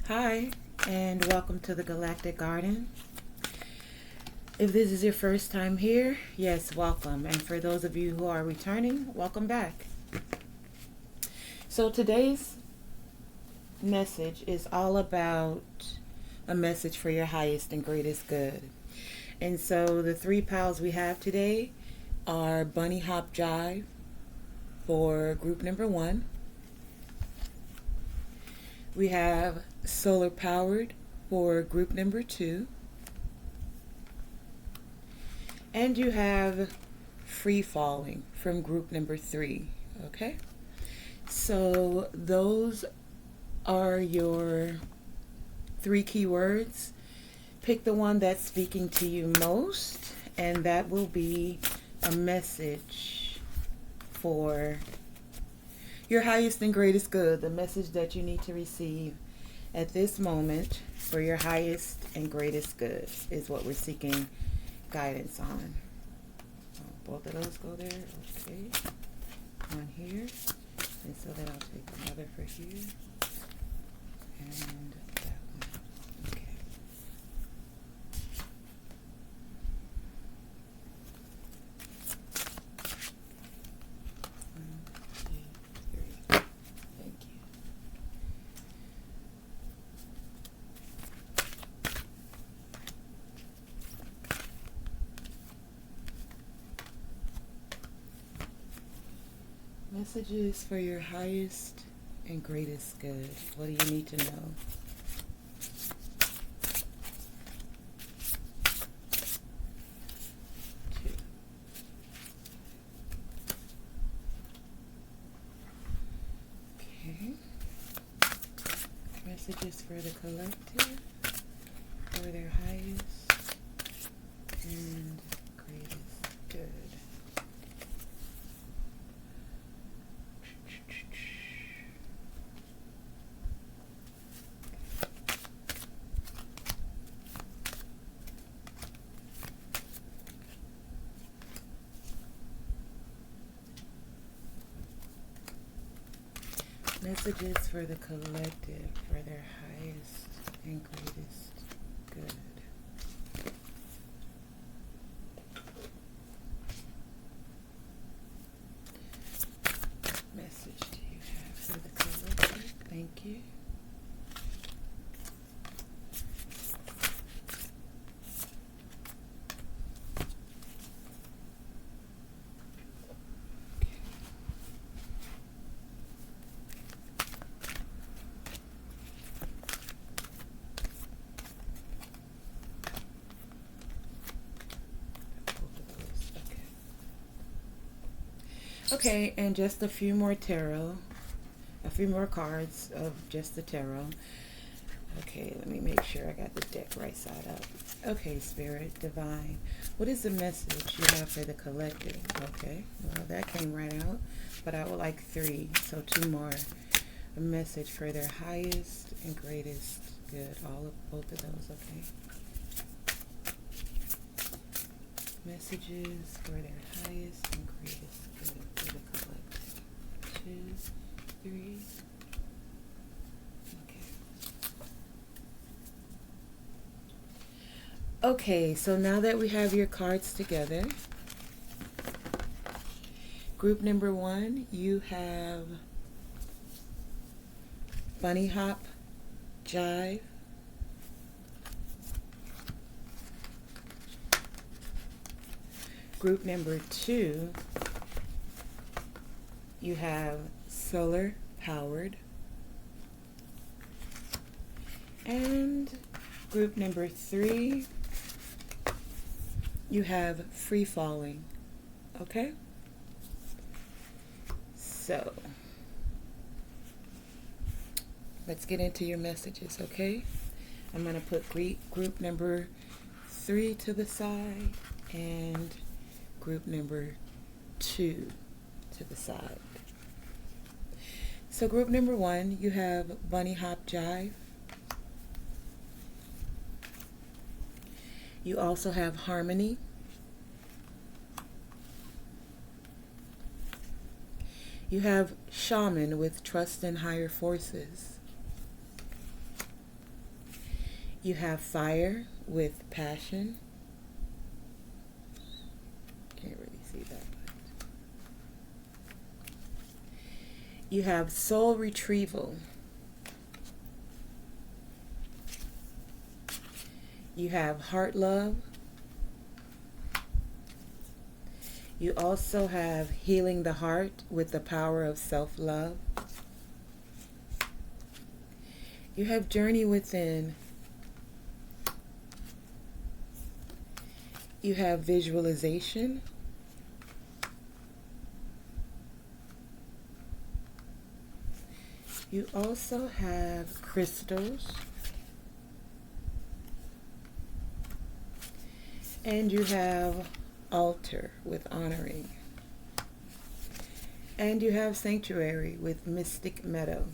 Hi, and welcome to the Galactic Garden. If this is your first time here, yes, welcome. And for those of you who are returning, welcome back. So today's message is all about a message for your highest and greatest good. And so the three pals we have today are Bunny Hop Jive for group number 1. We have Solar Powered for group number 2. And you have Free Falling from group number 3. Okay? So those are your 3 keywords. Pick the one that's speaking to you most, and that will be a message for your highest and greatest good, the message that you need to receive at this moment for your highest and greatest good is what we're seeking guidance on. Both of those go there. Okay. One here. And so then I'll take another for here. And that one. Okay. Messages for your highest and greatest good. What do you need to know? Two. Okay. Messages for the collective, for their highest and greatest good. Messages for the collective, for their highest and greatest good. Message do you have for the collective? Thank you. Okay, and just a few more cards of just the tarot. Okay, let me make sure I got the deck right side up. Okay, Spirit, Divine, what is the message you have for the collective? Okay, well, that came right out, but I would like 3, so 2 more. A message for their highest and greatest good, both of those, okay? Messages for their highest and greatest good for the collective. 2, 3. Okay, so now that we have your cards together, group number 1, you have Bunny Hop Jive. Group number 2, you have Solar Powered. And group number 3, you have Free Falling. Okay? So, let's get into your messages, okay? I'm going to put group number 3 to the side and group number 2 to the side. So group number 1, you have Bunny Hop Jive. You also have Harmony. You have Shaman with Trust in Higher Forces. You have fire with passion. Can't really see that. But you have soul retrieval. You have heart love. You also have healing the heart with the power of self-love. You have journey within. You have visualization. You also have crystals. And you have altar with honoring. And you have sanctuary with mystic meadow.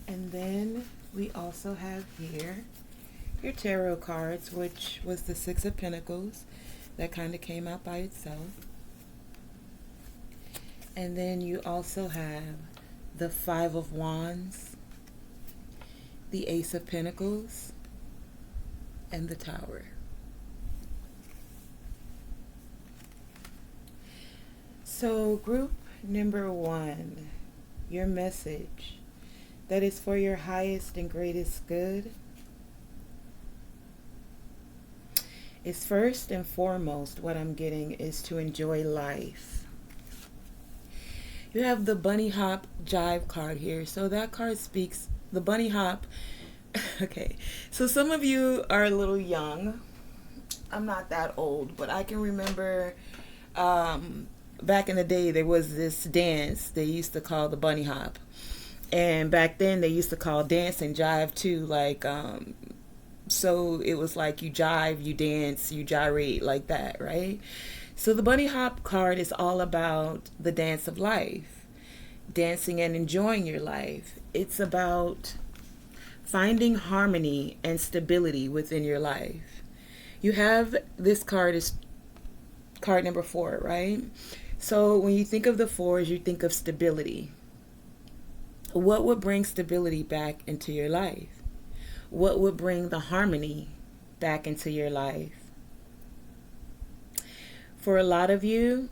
And then we also have here your tarot cards, which was the Six of Pentacles. That kind of came out by itself. And then you also have the Five of Wands, the Ace of Pentacles, and the Tower. So group number 1, your message that is for your highest and greatest good is first and foremost, what I'm getting is to enjoy life. You have the bunny hop jive card here. So that card speaks, the bunny hop. Okay, so some of you are a little young. I'm not that old, but I can remember back in the day there was this dance they used to call the bunny hop. And back then they used to call dancing jive too, like so it was like you jive, you dance, you gyrate, like that, right? So the bunny hop card is all about the dance of life, dancing and enjoying your life. It's about finding harmony and stability within your life. You have this card is card number 4, right? So when you think of the 4s, you think of stability. What would bring stability back into your life? What would bring the harmony back into your life? For a lot of you,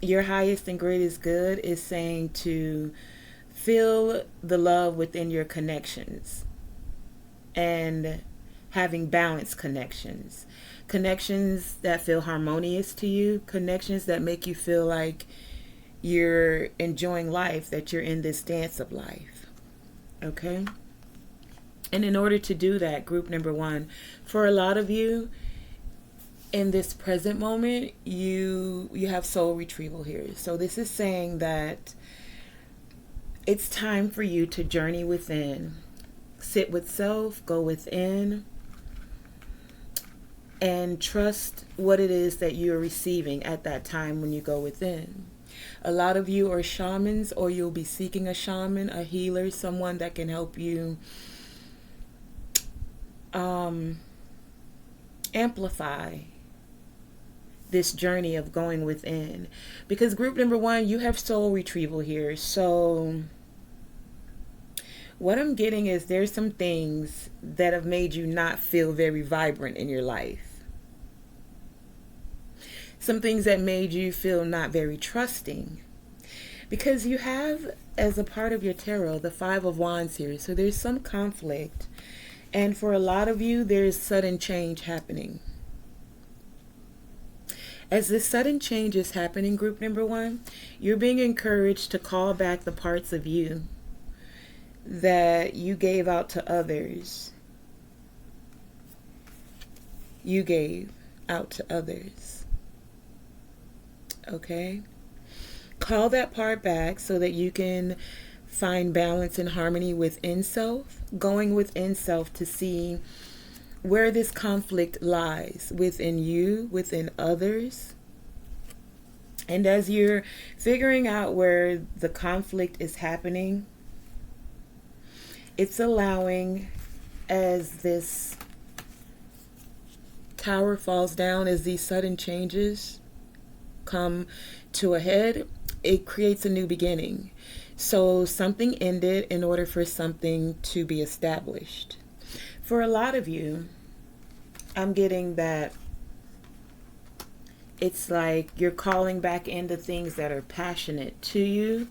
your highest and greatest good is saying to feel the love within your connections and having balanced connections. Connections that feel harmonious to you, connections that make you feel like you're enjoying life, that you're in this dance of life. Okay? And in order to do that, group number 1, for a lot of you, in this present moment, you have soul retrieval here. So this is saying that it's time for you to journey within, sit with self, go within, and trust what it is that you're receiving at that time when you go within. A lot of you are shamans, or you'll be seeking a shaman, a healer, someone that can help you amplify this journey of going within. Because group number 1, you have soul retrieval here. So what I'm getting is there's some things that have made you not feel very vibrant in your life. Some things that made you feel not very trusting. Because you have, as a part of your tarot, the Five of Wands here. So there's some conflict. And for a lot of you, there's sudden change happening. As this sudden change is happening, group number 1, you're being encouraged to call back the parts of you that you gave out to others. You gave out to others. Okay? Call that part back so that you can find balance and harmony within self, going within self to see where this conflict lies within you, within others. And as you're figuring out where the conflict is happening, it's allowing, as this tower falls down, as these sudden changes come to a head, it creates a new beginning. So something ended in order for something to be established. For a lot of you, I'm getting that it's like you're calling back into things that are passionate to you.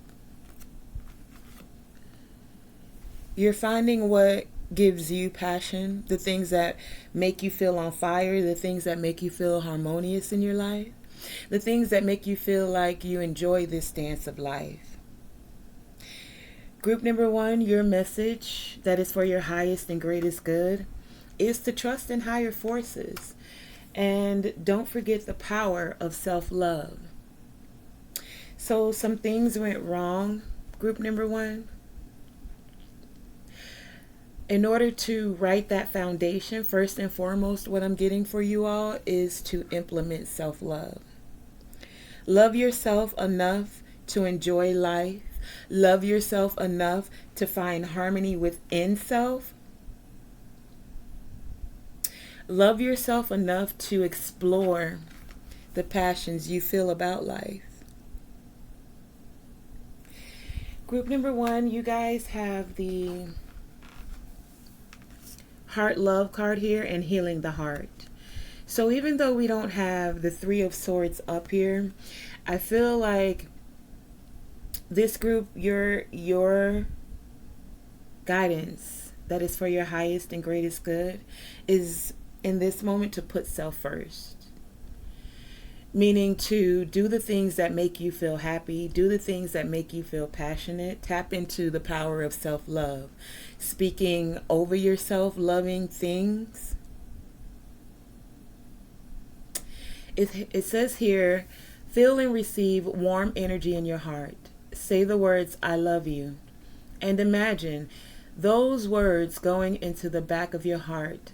You're finding what gives you passion, the things that make you feel on fire, the things that make you feel harmonious in your life, the things that make you feel like you enjoy this dance of life. Group number 1, your message that is for your highest and greatest good is to trust in higher forces. And don't forget the power of self-love. So some things went wrong, group number 1. In order to write that foundation, first and foremost, what I'm getting for you all is to implement self-love. Love yourself enough to enjoy life. Love yourself enough to find harmony within self. Love yourself enough to explore the passions you feel about life. Group number 1, you guys have the Heart Love card here and Healing the Heart. So even though we don't have the 3 of Swords up here, I feel like this group, your guidance that is for your highest and greatest good is in this moment to put self first. Meaning to do the things that make you feel happy, do the things that make you feel passionate, tap into the power of self-love, speaking over yourself, loving things. It says here, feel and receive warm energy in your heart. Say the words, I love you. And imagine those words going into the back of your heart,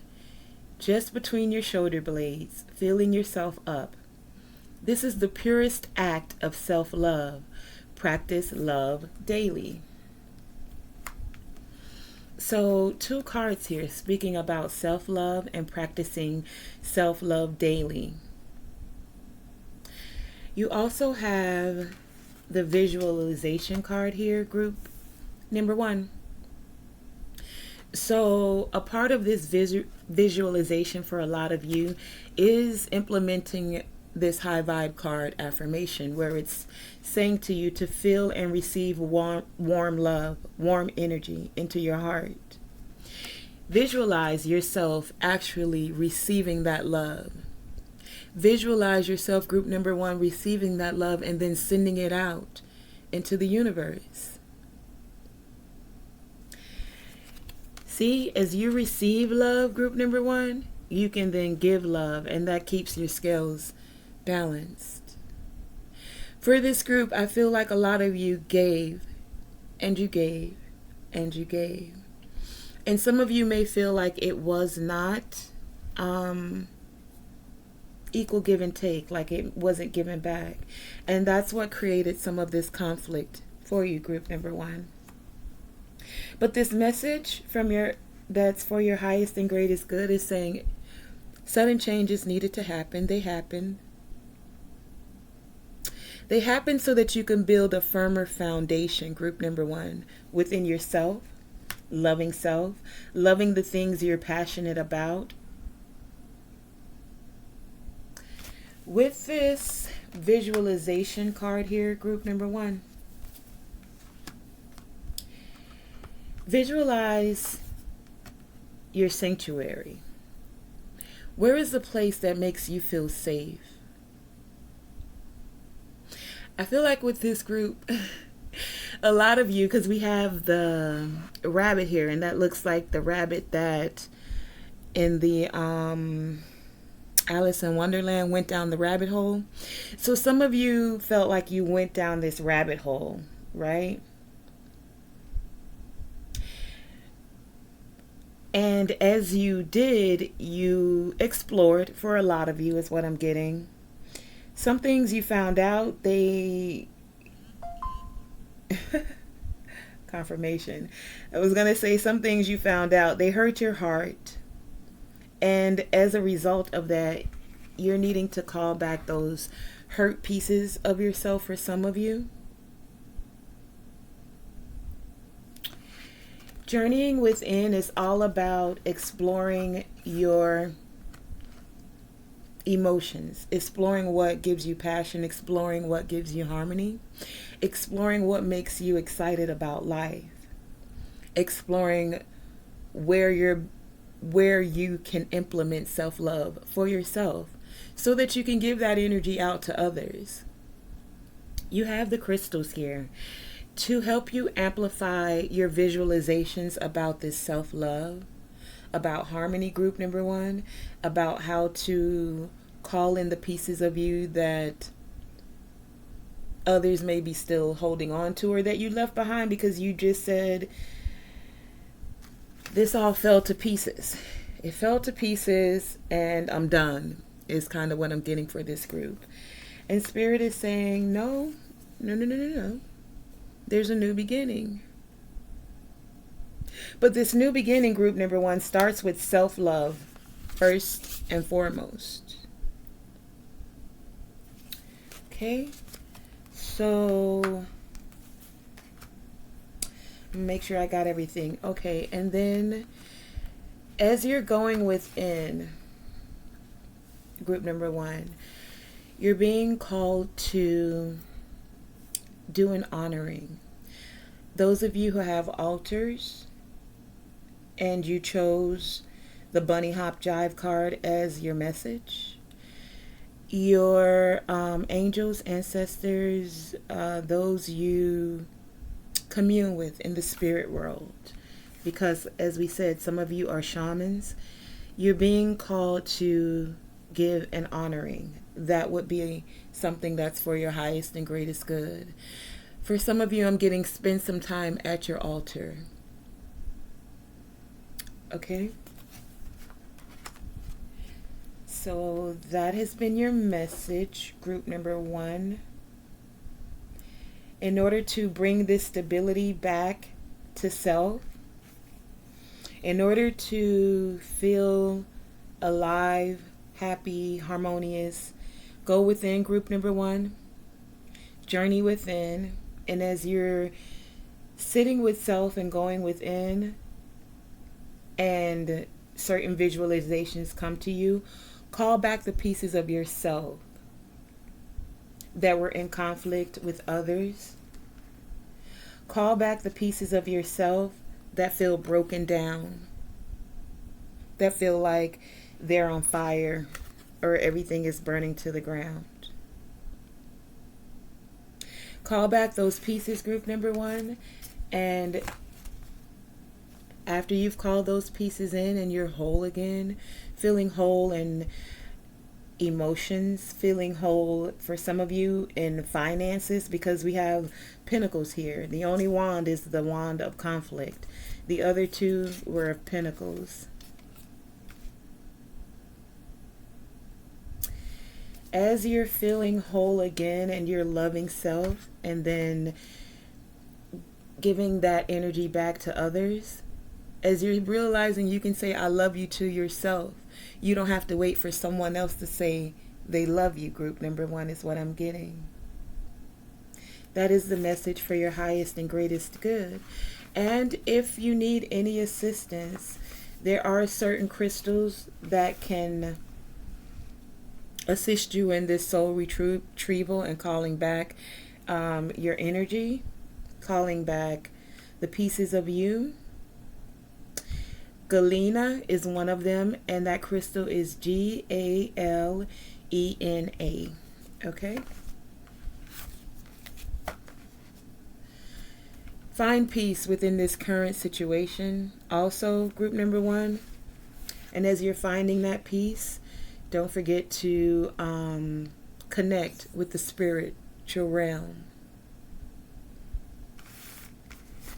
just between your shoulder blades, filling yourself up. This is the purest act of self-love. Practice love daily. So 2 cards here speaking about self-love and practicing self-love daily. You also have the visualization card here, group number 1. So a part of this visualization for a lot of you is implementing this high vibe card affirmation, where it's saying to you to feel and receive warm love, warm energy into your heart. Visualize yourself actually receiving that love. Visualize yourself, group number 1, receiving that love and then sending it out into the universe. See, as you receive love, group number 1, you can then give love, and that keeps your scales balanced. For this group, I feel like a lot of you gave, and you gave, and you gave. And some of you may feel like it was not equal give and take, like it wasn't given back. And that's what created some of this conflict for you, group number 1. But this message that's for your highest and greatest good is saying sudden changes needed to happen. They happened. They happen so that you can build a firmer foundation, group number 1, within yourself, loving the things you're passionate about. With this visualization card here, group number 1, visualize your sanctuary. Where is the place that makes you feel safe? I feel like with this group, a lot of you, because we have the rabbit here, and that looks like the rabbit that in the Alice in Wonderland went down the rabbit hole. So some of you felt like you went down this rabbit hole, right? And as you did, you explored. For a lot of you is what I'm getting. Some things you found out, confirmation. I was going to say some things you found out, they hurt your heart. And as a result of that, you're needing to call back those hurt pieces of yourself for some of you. Journeying within is all about exploring your emotions, exploring what gives you passion, exploring what gives you harmony, exploring what makes you excited about life, exploring where you can implement self-love for yourself so that you can give that energy out to others. You have the crystals here to help you amplify your visualizations about this self-love, about harmony, group number 1, about how to call in the pieces of you that others may be still holding on to or that you left behind because you just said, this all fell to pieces. It fell to pieces and I'm done, is kind of what I'm getting for this group. And Spirit is saying, no. There's a new beginning. But this new beginning, group number 1, starts with self-love first and foremost. Okay, so make sure I got everything. Okay, and then as you're going within, group number 1, you're being called to do an honoring. Those of you who have altars and you chose the Bunny Hop Jive card as your message, your angels, ancestors, those you commune with in the spirit world, because as we said, some of you are shamans, you're being called to give an honoring. That would be something that's for your highest and greatest good. For some of you, I'm getting spend some time at your altar. Okay? So that has been your message, group number 1. In order to bring this stability back to self, in order to feel alive, happy, harmonious, go within, group number 1. Journey within. And as you're sitting with self and going within, and certain visualizations come to you, call back the pieces of yourself that were in conflict with others. Call back the pieces of yourself that feel broken down, that feel like they're on fire or everything is burning to the ground. Call back those pieces, group number 1, and after you've called those pieces in and you're whole again, feeling whole in emotions, feeling whole for some of you in finances, because we have pentacles here. The only wand is the wand of conflict. The other 2 were of pentacles. As you're feeling whole again and you're loving self and then giving that energy back to others, as you're realizing you can say I love you to yourself, you don't have to wait for someone else to say they love you, group number 1, is what I'm getting. That is the message for your highest and greatest good. And if you need any assistance, there are certain crystals that can assist you in this soul retrieval and calling back your energy, calling back the pieces of you. Galena is one of them, and that crystal is Galena. Okay? Find peace within this current situation. Also, group number 1, and as you're finding that peace, don't forget to connect with the spiritual realm.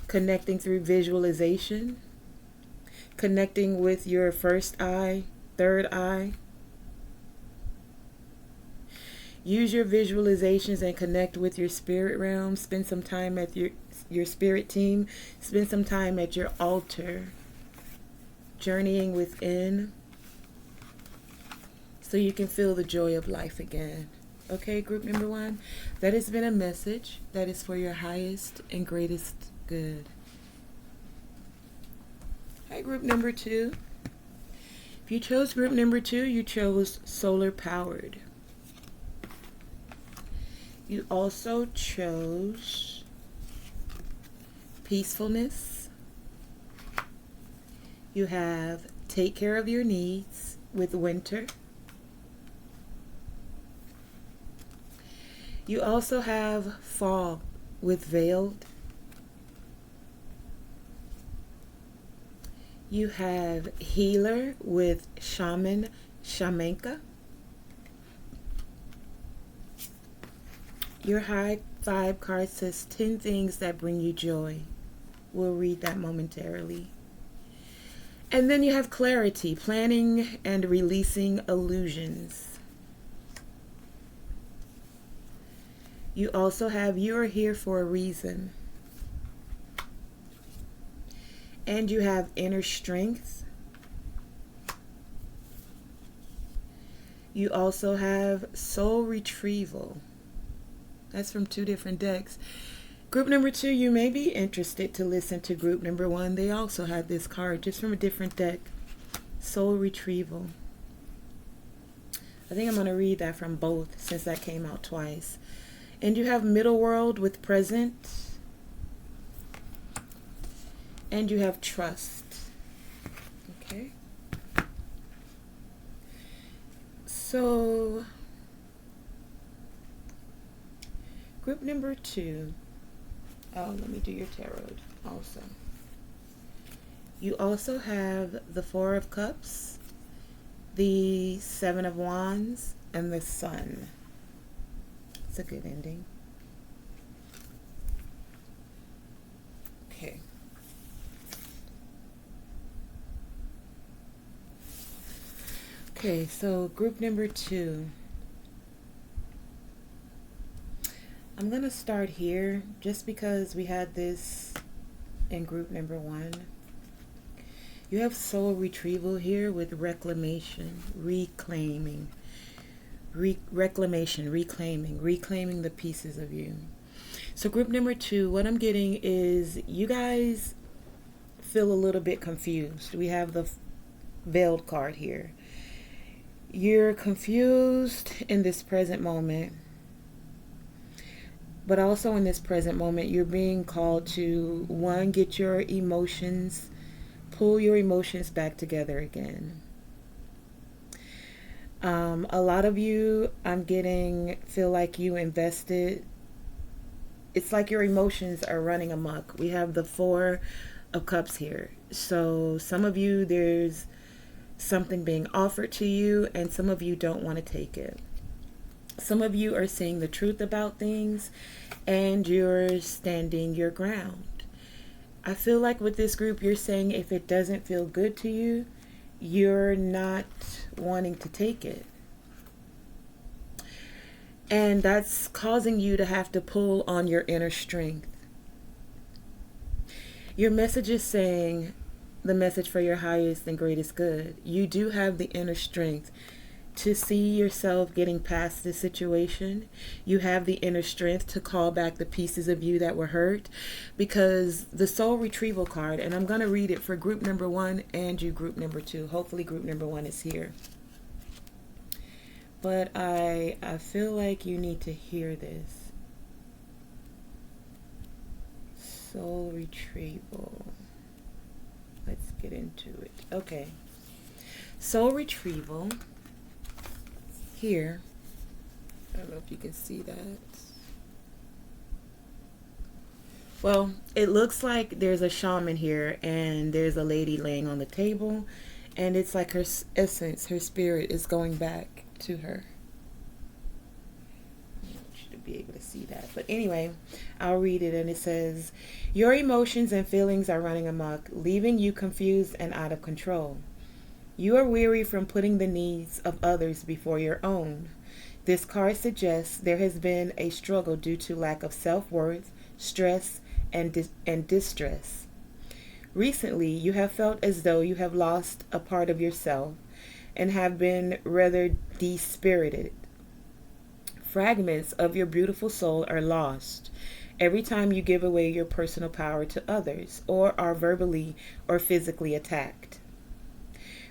Connecting through visualization. Connecting with your first eye, third eye. Use your visualizations and connect with your spirit realm. Spend some time at your spirit team. Spend some time at your altar. Journeying within, so you can feel the joy of life again. Okay, group number 1, that has been a message that is for your highest and greatest good. Hi, group number 2. If you chose group number 2, you chose solar powered. You also chose peacefulness. You have take care of your needs with winter. You also have fall with veiled. You have healer with shaman, shamanka. Your high five card says 10 things that bring you joy. We'll read that momentarily. And then you have clarity, planning and releasing illusions. You also have you are here for a reason. And you have inner strength. You also have soul retrieval. That's from 2 different decks. Group number 2, you may be interested to listen to group number 1. They also had this card just from a different deck. Soul retrieval. I think I'm going to read that from both since that came out twice. And you have middle world with present. And you have trust. Okay. So group number 2. Oh, let me do your tarot also. You also have the 4 of Cups, the 7 of Wands, and the Sun. It's a good ending. Okay. Okay, so group number 2. I'm going to start here just because we had this in group number 1. You have soul retrieval here with reclamation, reclaiming, reclaming the pieces of you. So group number 2, what I'm getting is you guys feel a little bit confused. We have the veiled card here. You're confused in this present moment. But also in this present moment, you're being called to, 1, get your emotions, pull your emotions back together again. A lot of you, I'm getting, feel like you invested. It's like your emotions are running amok. We have the 4 of Cups here. So some of you, there's something being offered to you, and some of you don't want to take it. Some of you are seeing the truth about things and you're standing your ground. I feel like with this group, you're saying if it doesn't feel good to you, you're not wanting to take it. And that's causing you to have to pull on your inner strength. Your message is saying the message for your highest and greatest good. You do have the inner strength to see yourself getting past this situation. You have the inner strength to call back the pieces of you that were hurt, because the soul retrieval card, and I'm going to read it for group number 1 and you group number 2. Hopefully group number 1 is here. But I feel like you need to hear this. Soul retrieval. Let's get into it. Okay. Soul retrieval. Here, I don't know if you can see that. Well, it looks like there's a shaman here and there's a lady laying on the table, and it's like her essence, her spirit is going back to her. I want you to be able to see that. But anyway, I'll read it, and it says, your emotions and feelings are running amok, leaving you confused and out of control. You are weary from putting the needs of others before your own. This card suggests there has been a struggle due to lack of self-worth, stress, and distress. Recently, you have felt as though you have lost a part of yourself and have been rather dispirited. Fragments of your beautiful soul are lost, every time you give away your personal power to others or are verbally or physically attacked.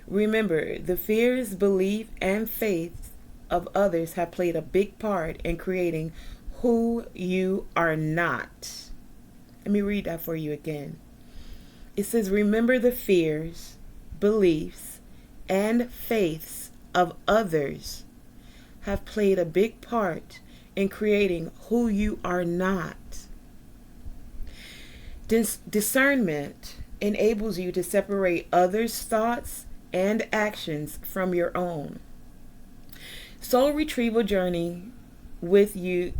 Remember, the fears, belief, and faith of others have played a big part in creating who you are not. Let me read that for you again. It says, remember the fears, beliefs, and faiths of others have played a big part in creating who you are not. Discernment enables you to separate others' thoughts and actions from your own. Soul retrieval journeys with you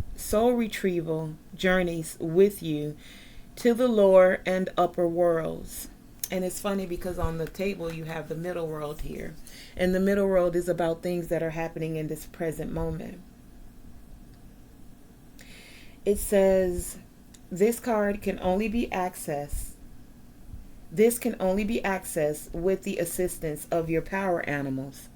to the lower and upper worlds. And it's funny because on the table you have the middle world here. And the middle world is about things that are happening in this present moment. It says this can only be accessed with the assistance of your power animals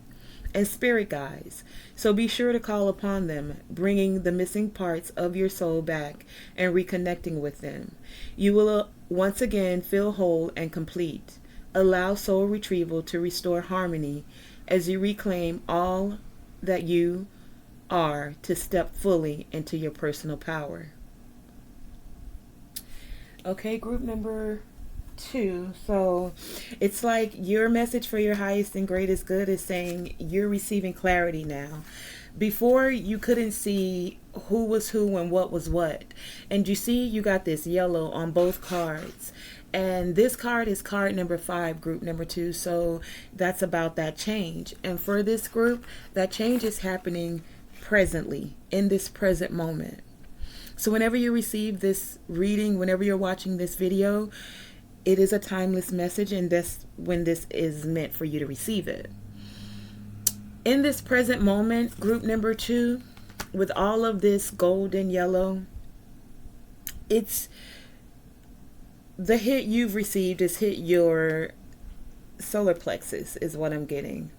and spirit guides. So be sure to call upon them, bringing the missing parts of your soul back and reconnecting with them. You will once again feel whole and complete. Allow soul retrieval to restore harmony as you reclaim all that you are to step fully into your personal power. Okay, group number 2. So it's like your message for your highest and greatest good is saying you're receiving clarity now. Before, you couldn't see who was who and what was what. And you see, you got this yellow on both cards. And this card is card number 5, group number 2. So that's about that change. And for this group, that change is happening presently, in this present moment. So whenever you receive this reading, whenever you're watching this video, it is a timeless message, and that's when this is meant for you to receive it. In this present moment, group number 2, with all of this gold and yellow, it's the hit you've received has hit your solar plexus, is what I'm getting,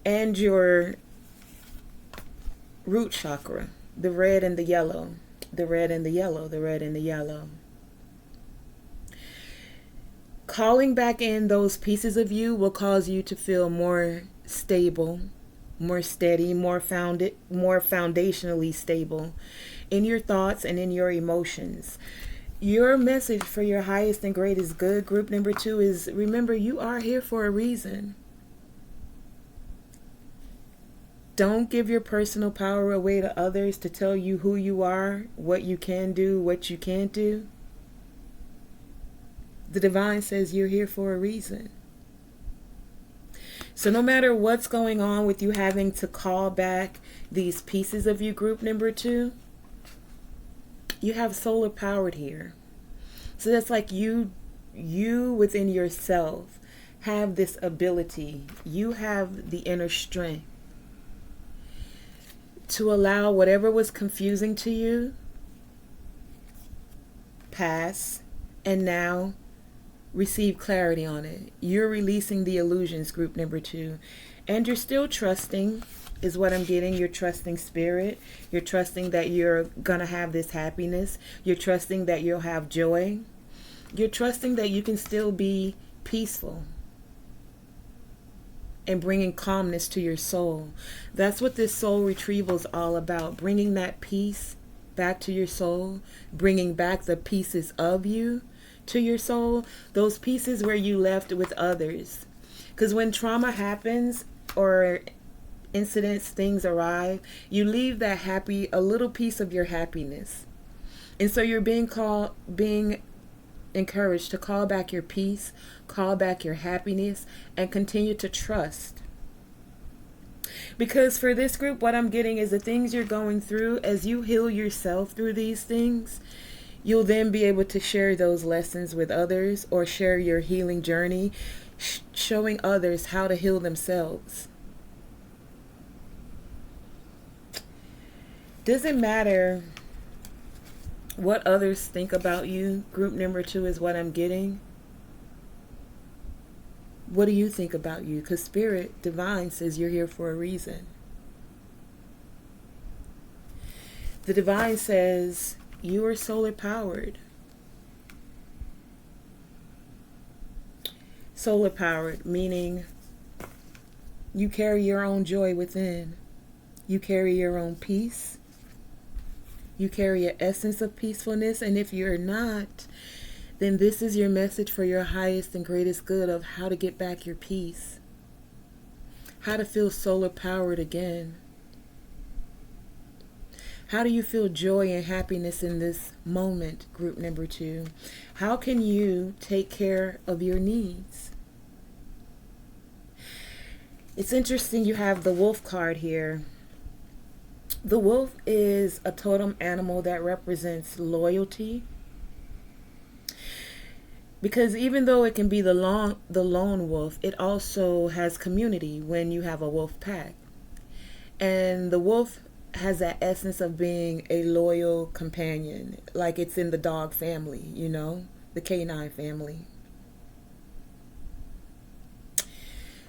and your root chakra, the red and the yellow, the red and the yellow, the red and the yellow. Calling back in those pieces of you will cause you to feel more stable, more steady, more foundationally stable in your thoughts and in your emotions. Your message for your highest and greatest good, group number 2, is remember you are here for a reason. Don't give your personal power away to others to tell you who you are, what you can do, what you can't do. The divine says you're here for a reason. So no matter what's going on with you having to call back these pieces of you, group number 2, you have solar powered here. So that's like you within yourself have this ability. You have the inner strength to allow whatever was confusing to you pass, and now receive clarity on it. You're releasing the illusions, group number 2. And you're still trusting, is what I'm getting. You're trusting spirit. You're trusting that you're going to have this happiness. You're trusting that you'll have joy. You're trusting that you can still be peaceful and bringing calmness to your soul. That's what this soul retrieval is all about. Bringing that peace back to your soul. Bringing back the pieces of you to your soul, those pieces where you left with others. Because when trauma happens or incidents, things arrive, you leave that a little piece of your happiness. And so you're being encouraged to call back your peace, call back your happiness, and continue to trust. Because for this group, what I'm getting is the things you're going through, as you heal yourself through these things, you'll then be able to share those lessons with others or share your healing journey, showing others how to heal themselves. Doesn't matter what others think about you. Group number 2 is what I'm getting. What do you think about you? Because Spirit Divine says you're here for a reason. The Divine says you are solar powered. Solar powered, meaning you carry your own joy within. You carry your own peace. You carry an essence of peacefulness. And if you're not, then this is your message for your highest and greatest good of how to get back your peace. How to feel solar powered again. How do you feel joy and happiness in this moment, group number 2? How can you take care of your needs? It's interesting you have the wolf card here. The wolf is a totem animal that represents loyalty. Because even though it can be the lone wolf, it also has community when you have a wolf pack. And the wolf has that essence of being a loyal companion, like it's in the dog family, you know, the canine family.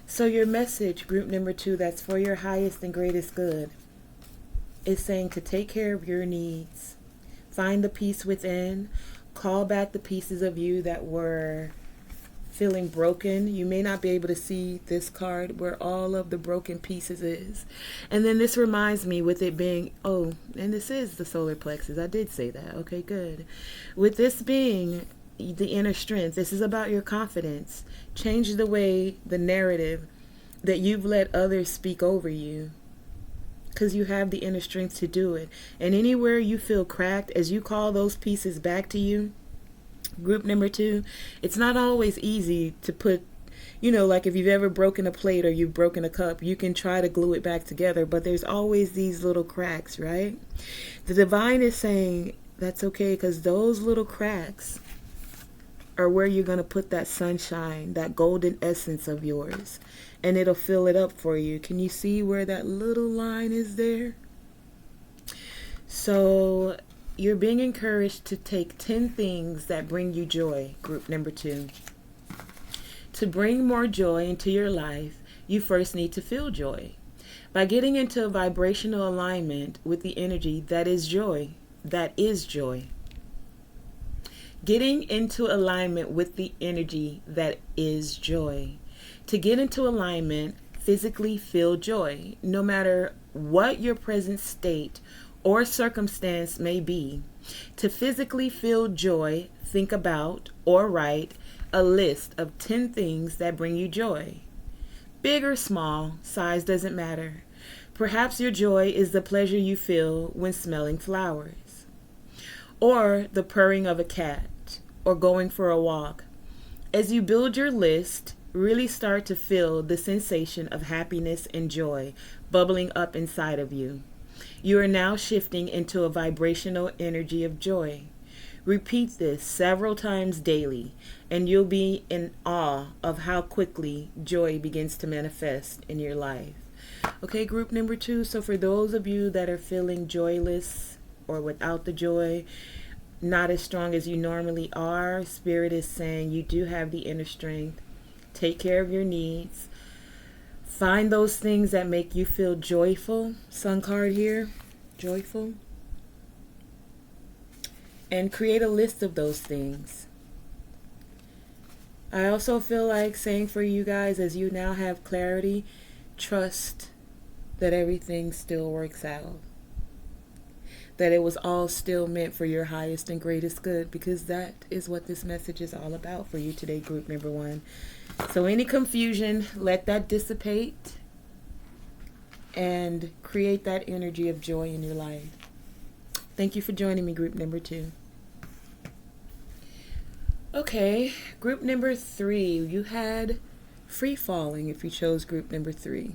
So your message, group number 2, that's for your highest and greatest good, is saying to take care of your needs, find the peace within, call back the pieces of you that were feeling broken. You may not be able to see this card where all of the broken pieces is. And then this reminds me with it being, oh, and this is the solar plexus. I did say that. Okay, good. With this being the inner strength, this is about your confidence. Change the way, the narrative that you've let others speak over you. Because you have the inner strength to do it. And anywhere you feel cracked, as you call those pieces back to you, group number 2, it's not always easy to put, you know, like if you've ever broken a plate or you've broken a cup, you can try to glue it back together, but there's always these little cracks, right? The divine is saying that's okay, because those little cracks are where you're going to put that sunshine, that golden essence of yours, and it'll fill it up for you. Can you see where that little line is there? So you're being encouraged to take 10 things that bring you joy, group number 2. To bring more joy into your life, you first need to feel joy. By getting into a vibrational alignment with the energy that is joy, Getting into alignment with the energy that is joy. To get into alignment, physically feel joy, no matter what your present state or circumstance may be. To physically feel joy, think about or write a list of 10 things that bring you joy. Big or small, size doesn't matter. Perhaps your joy is the pleasure you feel when smelling flowers, or the purring of a cat, or going for a walk. As you build your list, really start to feel the sensation of happiness and joy bubbling up inside of you. You are now shifting into a vibrational energy of joy. Repeat this several times daily, and you'll be in awe of how quickly joy begins to manifest in your life. Okay, group number 2. So for those of you that are feeling joyless or without the joy, not as strong as you normally are, Spirit is saying you do have the inner strength. Take care of your needs. Find those things that make you feel joyful. Sun card here, joyful. And create a list of those things. I also feel like saying for you guys, as you now have clarity, trust that everything still works out. That it was all still meant for your highest and greatest good, because that is what this message is all about for you today, group number 1. So any confusion, let that dissipate and create that energy of joy in your life. Thank you for joining me, group number 2. Okay, group number 3. You had free falling if you chose group number 3.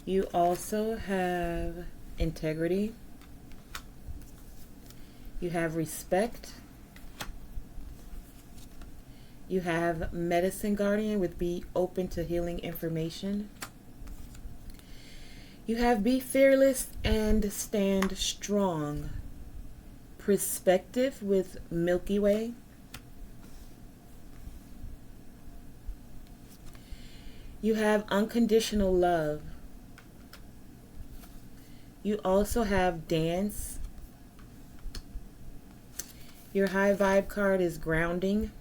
You also have integrity. You have respect. You have medicine guardian with be open to healing information. You have be fearless and stand strong. Perspective with Milky Way. You have unconditional love. You also have dance. Your high vibe card is grounding.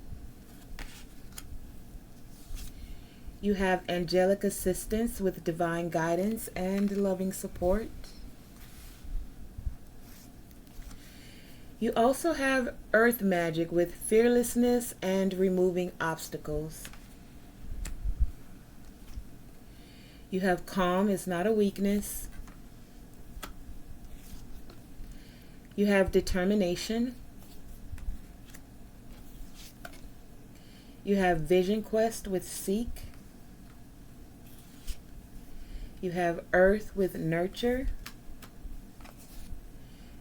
You have angelic assistance with divine guidance and loving support. You also have earth magic with fearlessness and removing obstacles. You have calm is not a weakness. You have determination. You have vision quest with seek. You have earth with nurture.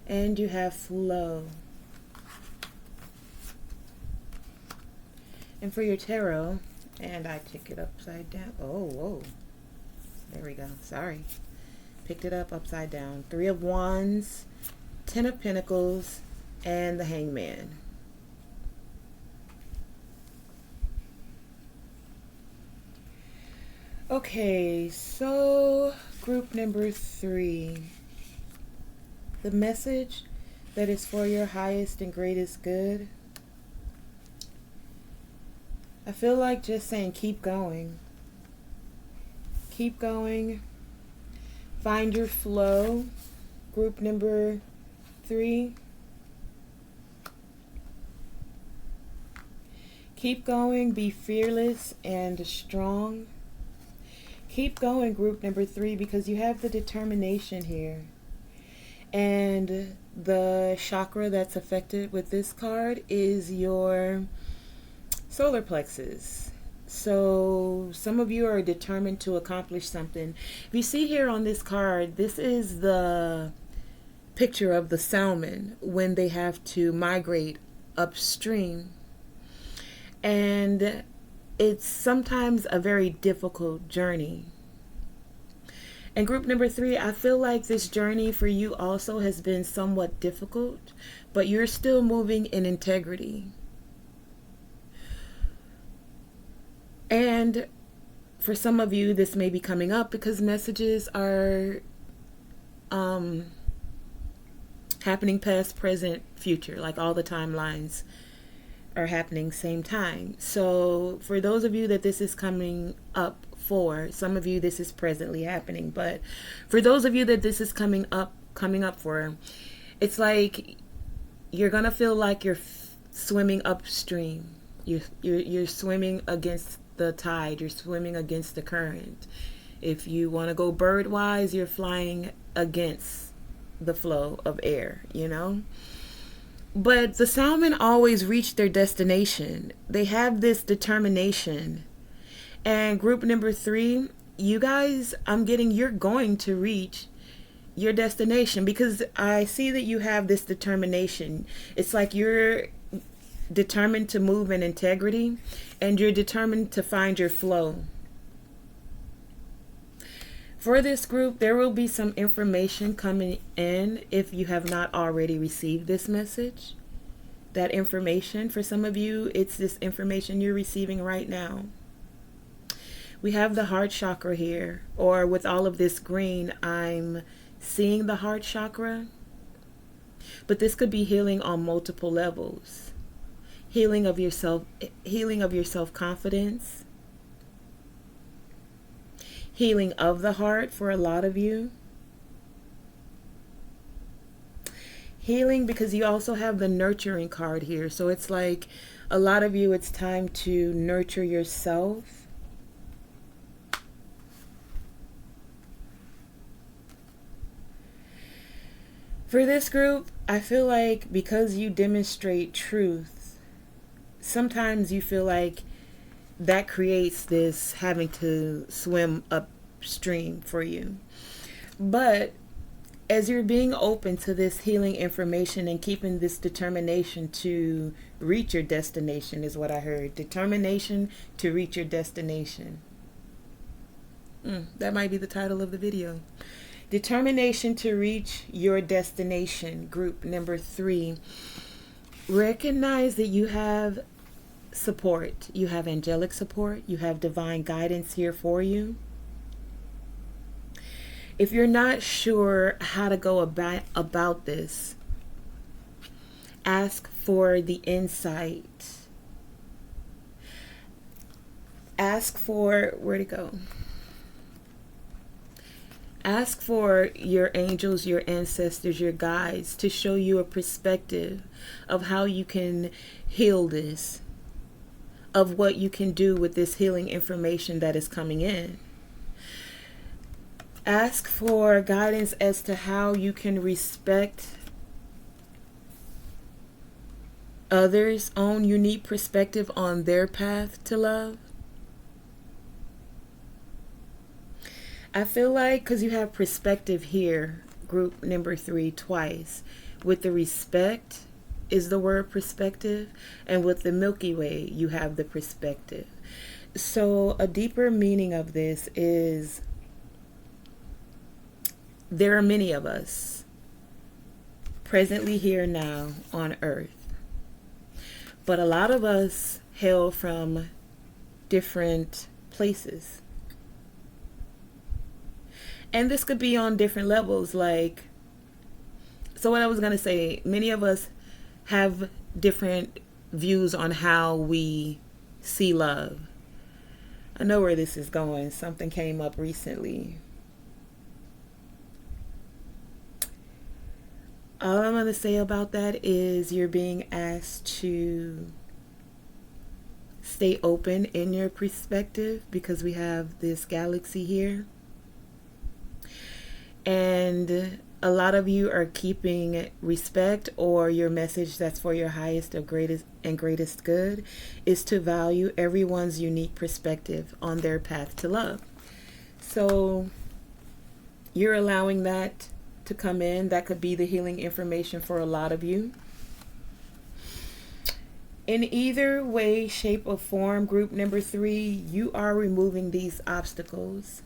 And you have flow. And for your tarot, and I took it upside down. Oh, whoa. There we go. Sorry. Picked it up upside down. 3 of Wands, 10 of Pentacles, and the Hangman. Okay, so group number 3. The message that is for your highest and greatest good. I feel like just saying keep going. Keep going. Find your flow. Group number 3. Keep going. Be fearless and strong. Keep going, group number 3, because you have the determination here. And the chakra that's affected with this card is your solar plexus. So some of you are determined to accomplish something. If you see here on this card, this is the picture of the salmon when they have to migrate upstream. And it's sometimes a very difficult journey. And group number 3, I feel like this journey for you also has been somewhat difficult, but you're still moving in integrity. And for some of you, this may be coming up because messages are happening past, present, future, like all the timelines are happening same time. So for those of you that this is coming up for, some of you this is presently happening, but for those of you that this is coming up for, it's like you're gonna feel like you're swimming upstream. You're swimming against the tide. You're swimming against the current. If you want to go bird wise, you're flying against the flow of air, you know. But the salmon always reach their destination. They have this determination. And group number 3, you guys, I'm getting you're going to reach your destination because I see that you have this determination. It's like you're determined to move in integrity and you're determined to find your flow. For this group, there will be some information coming in if you have not already received this message. That information, for some of you, it's this information you're receiving right now. We have the heart chakra here, or with all of this green, I'm seeing the heart chakra. But this could be healing on multiple levels. Healing of your self-confidence. Healing of the heart for a lot of you. Healing because you also have the nurturing card here. So it's like a lot of you, it's time to nurture yourself. For this group, I feel like because you demonstrate truth, sometimes you feel like that creates this having to swim upstream for you. But as you're being open to this healing information and keeping this determination to reach your destination is what I heard. Determination to reach your destination. That might be the title of the video. Determination to reach your destination, group number 3. Recognize that you have support. You have angelic support. You have divine guidance here for you. If you're not sure how to go about this, ask for the insight. Ask for, where'd it go? Ask for your angels, your ancestors, your guides to show you a perspective of how you can heal this, of what you can do with this healing information that is coming in. Ask for guidance as to how you can respect others' own unique perspective on their path to love. I feel like because you have perspective here, group number 3 twice, with the respect is the word perspective, and with the Milky Way you have the perspective. So a deeper meaning of this is there are many of us presently here now on earth, but a lot of us hail from different places. And this could be on different levels. Like, so what I was going to say, many of us have different views on how we see love. I know where this is going. Something came up recently. All I'm going to say about that is you're being asked to stay open in your perspective because we have this galaxy here. And a lot of you are keeping respect, or your message that's for your highest or greatest good is to value everyone's unique perspective on their path to love. So you're allowing that to come in. That could be the healing information for a lot of you. In either way, shape, or form, group number 3, you are removing these obstacles.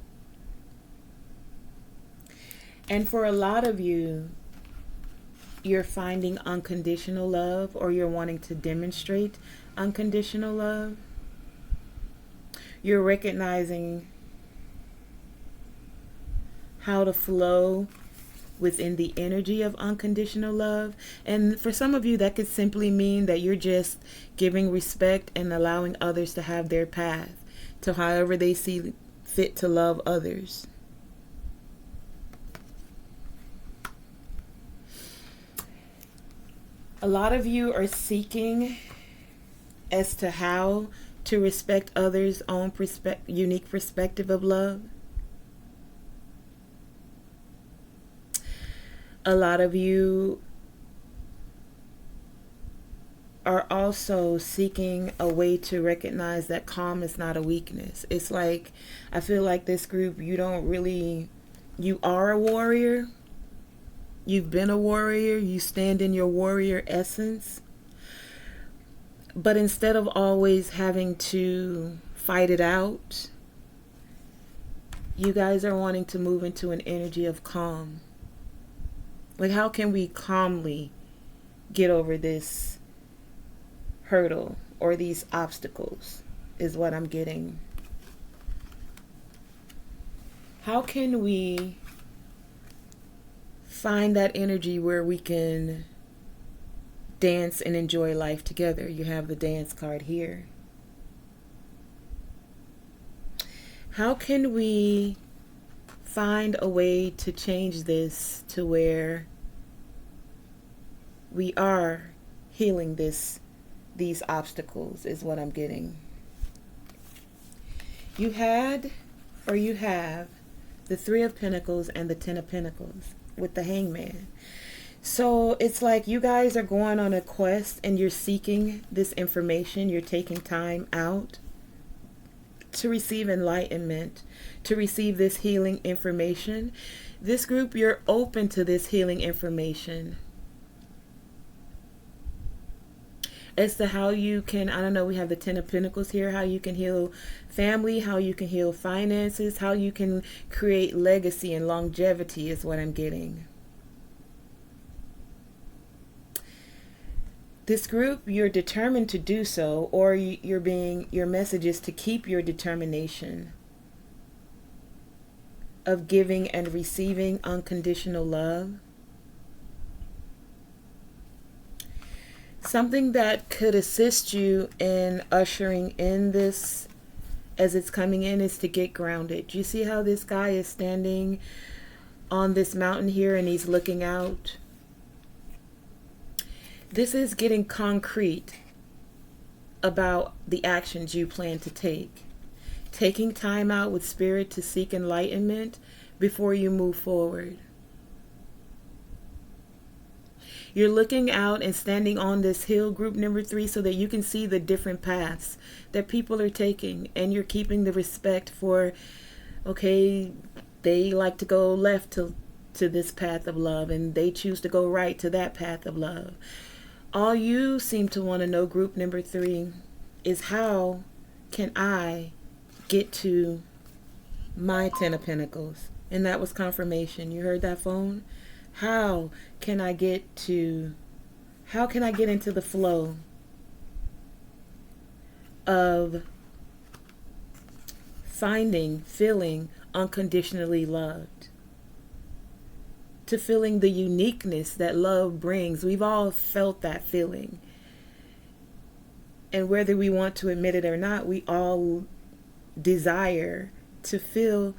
And for a lot of you, you're finding unconditional love, or you're wanting to demonstrate unconditional love. You're recognizing how to flow within the energy of unconditional love. And for some of you, that could simply mean that you're just giving respect and allowing others to have their path to however they see fit to love others. A lot of you are seeking as to how to respect others' own unique perspective of love. A lot of you are also seeking a way to recognize that calm is not a weakness. It's like, I feel like this group, you are a warrior. You've been a warrior. You stand in your warrior essence. But instead of always having to fight it out, you guys are wanting to move into an energy of calm. Like, how can we calmly get over this hurdle or these obstacles is what I'm getting. How can we find that energy where we can dance and enjoy life together? You have the dance card here. How can we find a way to change this to where we are healing these obstacles is what I'm getting. You have the 3 of Pentacles and the 10 of Pentacles with the Hangman. So it's like you guys are going on a quest and you're seeking this information. You're taking time out to receive enlightenment, to receive this healing information. This group, you're open to this healing information as to how you can, I don't know, we have the 10 of Pentacles here, how you can heal family, how you can heal finances, how you can create legacy and longevity is what I'm getting. This group, you're determined to do so, or your message is to keep your determination. of giving and receiving unconditional love. Something that could assist you in ushering in this as it's coming in is to get grounded. Do you see how this guy is standing on this mountain here and he's looking out? This is getting concrete about the actions you plan to take. Taking time out with spirit to seek enlightenment before you move forward. You're looking out and standing on this hill, group number 3, so that you can see the different paths that people are taking, and you're keeping the respect for, okay, they like to go left to this path of love, and they choose to go right to that path of love. All you seem to want to know, group number 3, is how can I get to my 10 of Pentacles? And that was confirmation. You heard that phone? How can I get into the flow of feeling unconditionally loved? To feeling the uniqueness that love brings. We've all felt that feeling. And whether we want to admit it or not, we all desire to feel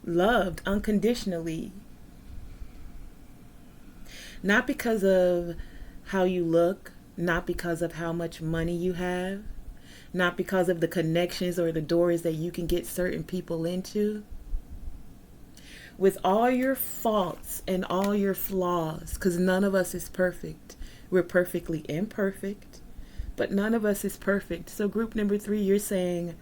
loved unconditionally. Not because of how you look, not because of how much money you have, not because of the connections or the doors that you can get certain people into. With all your faults and all your flaws, because none of us is perfect. We're perfectly imperfect, but none of us is perfect. So group number 3, you're saying,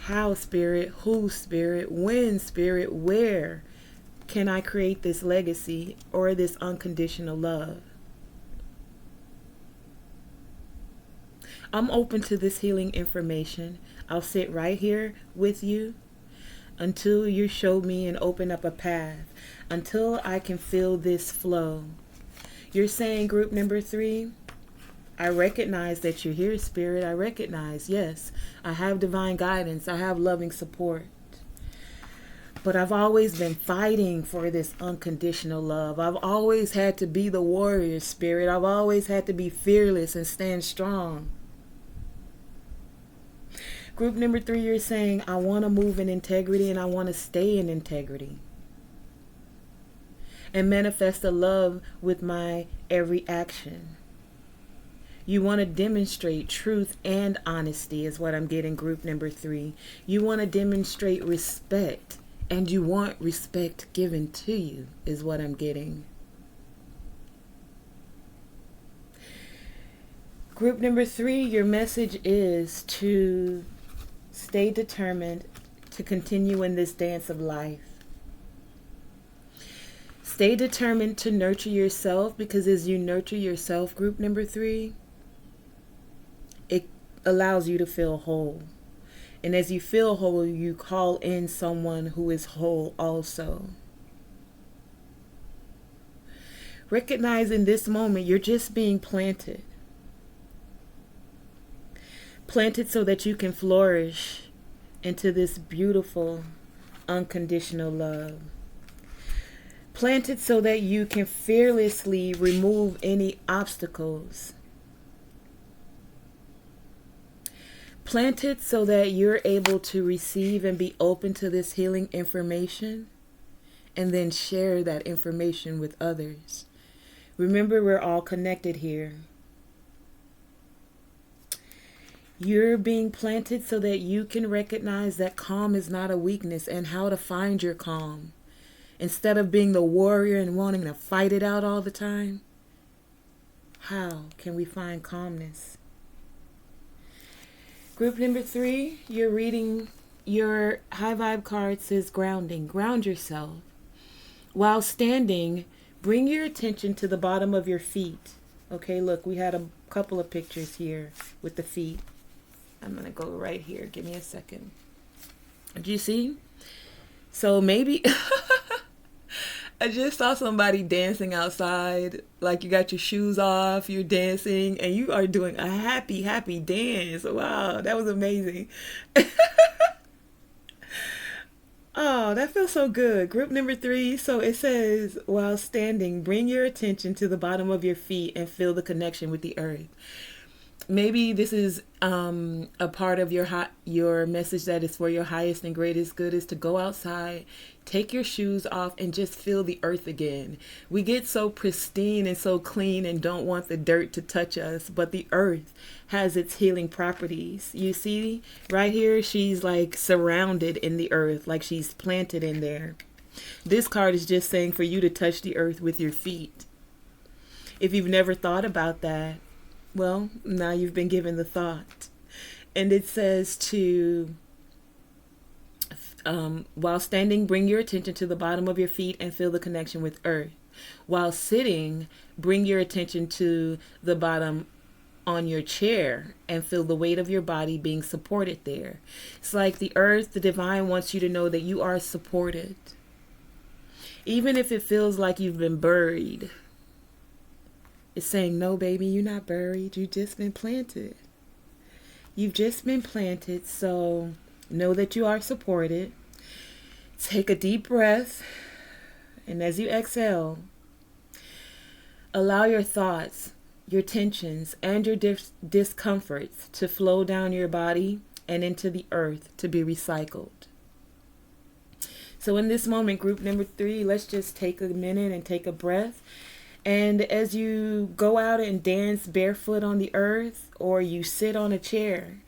how, Spirit? Who, Spirit? When, Spirit? Where can I create this legacy or this unconditional love? I'm open to this healing information. I'll sit right here with you until you show me and open up a path, until I can feel this flow. You're saying, group number 3, I recognize that you're here, Spirit. I recognize, yes, I have divine guidance. I have loving support. But I've always been fighting for this unconditional love. I've always had to be the warrior, Spirit. I've always had to be fearless and stand strong. Group number 3, you're saying, I want to move in integrity and I want to stay in integrity. And manifest the love with my every action. You want to demonstrate truth and honesty is what I'm getting, group number 3. You want to demonstrate respect. And you want respect given to you, is what I'm getting. Group number 3, your message is to stay determined to continue in this dance of life. Stay determined to nurture yourself, because as you nurture yourself, group number 3, it allows you to feel whole. And as you feel whole, you call in someone who is whole also. Recognize in this moment, you're just being planted. Planted so that you can flourish into this beautiful, unconditional love. Planted so that you can fearlessly remove any obstacles. Planted so that you're able to receive and be open to this healing information and then share that information with others. Remember, we're all connected here. You're being planted so that you can recognize that calm is not a weakness and how to find your calm. Instead of being the warrior and wanting to fight it out all the time, how can we find calmness? Group number 3, you're reading your high vibe card, says grounding. Ground yourself. While standing, bring your attention to the bottom of your feet. Okay, look, we had a couple of pictures here with the feet. I'm going to go right here. Give me a second. Do you see? So maybe I just saw somebody dancing outside. Like you got your shoes off, you're dancing, and you are doing a happy, happy dance. Wow, that was amazing. Oh, that feels so good. Group number 3. So it says, while standing, bring your attention to the bottom of your feet and feel the connection with the earth. Maybe this is a part of your message that is for your highest and greatest good, is to go outside, take your shoes off, and just feel the earth again. We get so pristine and so clean and don't want the dirt to touch us, but the earth has its healing properties. You see right here, she's like surrounded in the earth, like she's planted in there. This card is just saying for you to touch the earth with your feet. If you've never thought about that, well, now you've been given the thought. And it says to, while standing, bring your attention to the bottom of your feet and feel the connection with earth. While sitting, bring your attention to the bottom on your chair and feel the weight of your body being supported there. It's like the earth, the divine wants you to know that you are supported. Even if it feels like you've been buried. It's saying, no, baby, you're not buried. You've just been planted. You've just been planted. So know that you are supported. Take a deep breath. And as you exhale, allow your thoughts, your tensions, and your discomforts to flow down your body and into the earth to be recycled. So in this moment, group number 3, let's just take a minute and take a breath. And as you go out and dance barefoot on the earth, or you sit on a chair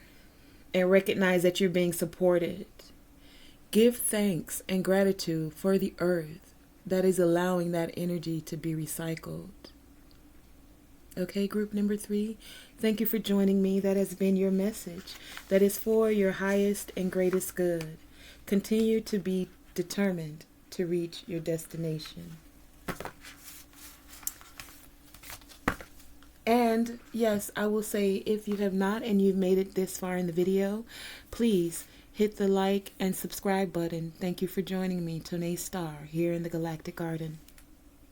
and recognize that you're being supported, give thanks and gratitude for the earth that is allowing that energy to be recycled. Okay, group number 3, thank you for joining me. That has been your message. That is for your highest and greatest good. Continue to be determined to reach your destination. And yes, I will say, if you have not and you've made it this far in the video, please hit the like and subscribe button. Thank you for joining me, TonaeSTAR, here in the Galactic Garden.